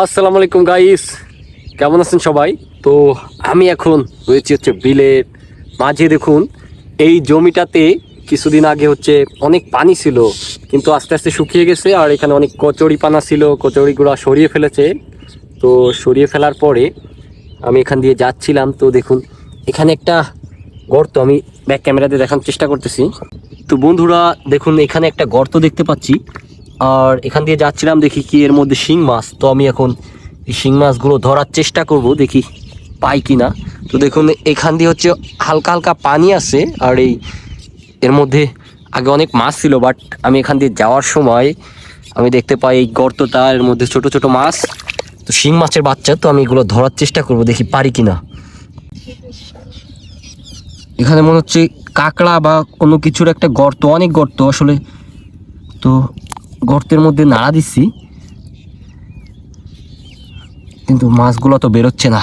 আসসালামু আলাইকুম গাইস, কেমন আছেন সবাই? তো আমি এখন রয়েছি বিলের মাঝে। দেখুন, এই জমিটাতে কিছুদিন আগে অনেক পানি ছিল, কিন্তু আস্তে আস্তে শুকিয়ে গেছে। আর এখানে অনেক কচুরি পানা ছিল, কচুরিগুলো সরিয়ে ফেলেছে। তো সরিয়ে ফেলার পরে আমি এখান দিয়ে যাচ্ছিলাম। তো দেখুন, এখানে একটা গর্ত, আমি ব্যাক ক্যামেরাতে দেখানোর চেষ্টা করতেছি। তো বন্ধুরা দেখুন, এখানে একটা গর্ত দেখতে পাচ্ছি। আর এখান দিয়ে যাচ্ছিলাম, দেখি কি এর মধ্যে শিং মাছ। তো আমি এখন এই শিং মাছগুলো ধরার চেষ্টা করব, দেখি পাই কি না। তো দেখুন, এখান দিয়ে হালকা হালকা পানি আছে। আর এর মধ্যে আগে অনেক মাছ ছিল, বাট আমি এখান দিয়ে যাওয়ার সময় আমি দেখতে পাই এই গর্তটা, এর মধ্যে ছোট ছোট মাছ, তো শিং মাছের বাচ্চা। তো আমি এগুলো ধরার চেষ্টা করব, দেখি পারি কিনা। এখানে মনে হচ্ছে কাঁকড়া বা কোনো কিছুর একটা গর্ত, অনেক গর্ত আসলে। তো গর্তের মধ্যে নাড়া দিচ্ছি, কিন্তু মাছগুলো তো বেরোচ্ছে না।